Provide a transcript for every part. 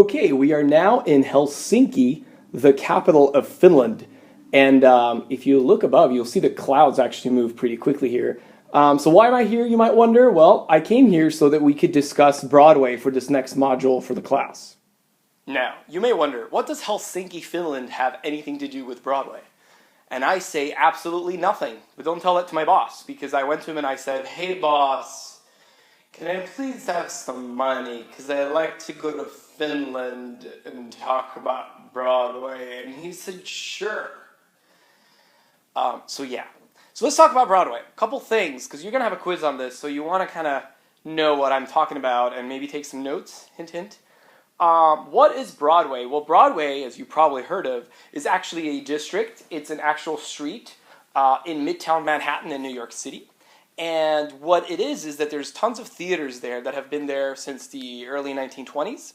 Okay, we are now in Helsinki, the capital of Finland. And if you look above, you'll see the clouds actually move pretty quickly here. So why am I here, you might wonder? Well, I came here so that we could discuss Broadway for this next module for the class. Now, you may wonder, what does Helsinki, Finland have anything to do with Broadway? And I say absolutely nothing, but don't tell it to my boss, because I went to him and I said, "Hey boss, can I please have some money? Because I'd like to go to Finland and talk about Broadway." And he said, "Sure." So let's talk about Broadway. A couple things, because you're going to have a quiz on this, so you want to kind of know what I'm talking about and maybe take some notes, hint, hint. What is Broadway? Well, Broadway, as you probably heard of, is actually a district. It's an actual street in Midtown Manhattan in New York City. And what it is that there's tons of theaters there that have been there since the early 1920s.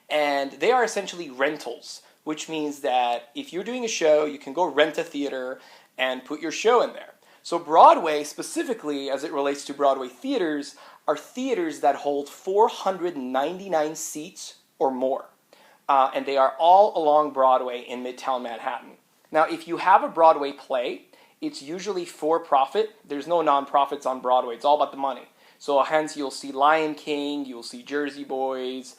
And they are essentially rentals, which means that if you're doing a show, you can go rent a theater and put your show in there. So Broadway, specifically as it relates to Broadway theaters, are theaters that hold 499 seats or more. And they are all along Broadway in Midtown Manhattan. Now, if you have a Broadway play, it's usually for profit. There's no nonprofits on Broadway. It's all about the money. So hence you'll see Lion King, you'll see Jersey Boys,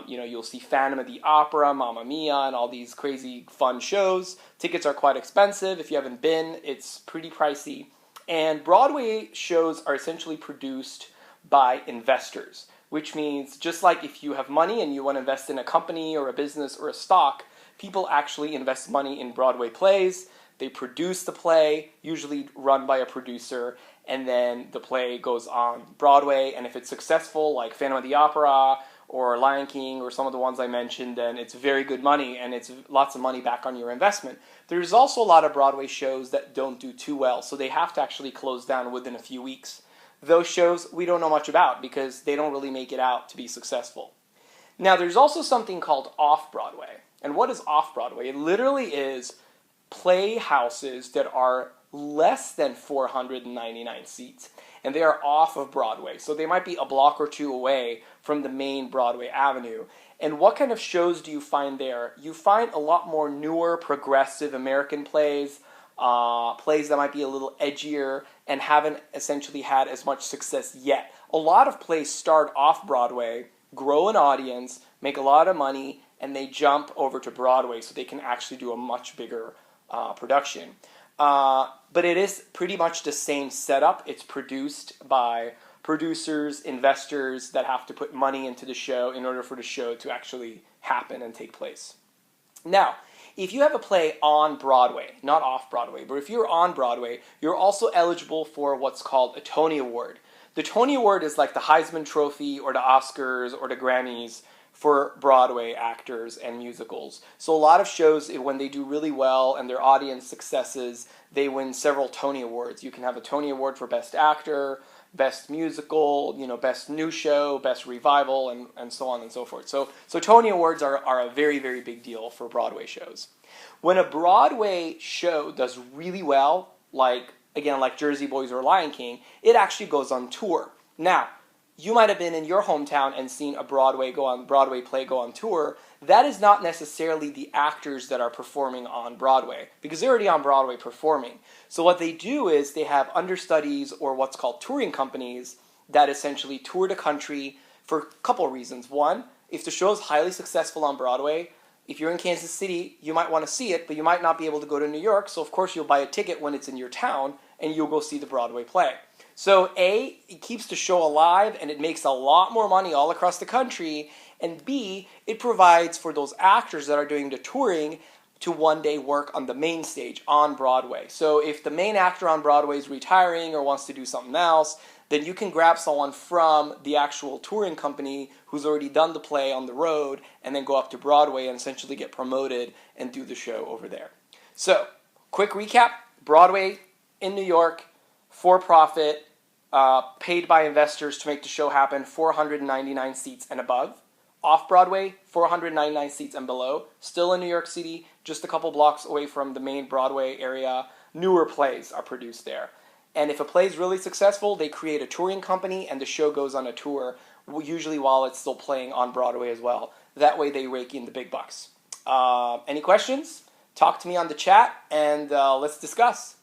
you'll see Phantom of the Opera, Mamma Mia, and all these crazy fun shows. Tickets are quite expensive. If you haven't been, it's pretty pricey. And Broadway shows are essentially produced by investors, which means just like if you have money and you want to invest in a company or a business or a stock, people actually invest money in Broadway plays. They produce the play, usually run by a producer, and then the play goes on Broadway. And if it's successful, like Phantom of the Opera or Lion King or some of the ones I mentioned, then it's very good money and it's lots of money back on your investment. There's also a lot of Broadway shows that don't do too well, so they have to actually close down within a few weeks. Those shows we don't know much about because they don't really make it out to be successful. Now, there's also something called off-Broadway. And what is off-Broadway? It literally is playhouses that are less than 499 seats, and they are off of Broadway. So they might be a block or two away from the main Broadway Avenue. And what kind of shows do you find there? You find a lot more newer, progressive American plays, plays that might be a little edgier and haven't essentially had as much success yet. A lot of plays start off Broadway, grow an audience, make a lot of money, and they jump over to Broadway so they can actually do a much bigger production. But it is pretty much the same setup. It's produced by producers, investors that have to put money into the show in order for the show to actually happen and take place. Now, if you have a play on Broadway, not off Broadway, but if you're on Broadway, you're also eligible for what's called a Tony Award. The Tony Award is like the Heisman Trophy or the Oscars or the Grammys for Broadway actors and musicals. So a lot of shows, when they do really well and their audience successes, they win several Tony Awards. You can have a Tony Award for Best Actor, Best Musical, Best New Show, Best Revival, and so on and so forth. So Tony Awards are a very, very big deal for Broadway shows. When a Broadway show does really well, like Jersey Boys or Lion King, it actually goes on tour. Now, you might have been in your hometown and seen a Broadway play go on tour. That is not necessarily the actors that are performing on Broadway, because they're already on Broadway performing. So what they do is they have understudies or what's called touring companies that essentially tour the country for a couple of reasons. One, if the show is highly successful on Broadway, if you're in Kansas City, you might want to see it, but you might not be able to go to New York, so of course you'll buy a ticket when it's in your town, and you'll go see the Broadway play. So A, it keeps the show alive, and it makes a lot more money all across the country, and B, it provides for those actors that are doing the touring to one day work on the main stage on Broadway. So if the main actor on Broadway is retiring or wants to do something else, then you can grab someone from the actual touring company who's already done the play on the road and then go up to Broadway and essentially get promoted and do the show over there. So, quick recap, Broadway in New York, for profit, paid by investors to make the show happen, 499 seats and above. Off-Broadway, 499 seats and below. Still in New York City, just a couple blocks away from the main Broadway area. Newer plays are produced there. And if a play is really successful, they create a touring company and the show goes on a tour usually while it's still playing on Broadway as well. That way they rake in the big bucks. Any questions? Talk to me on the chat, and let's discuss.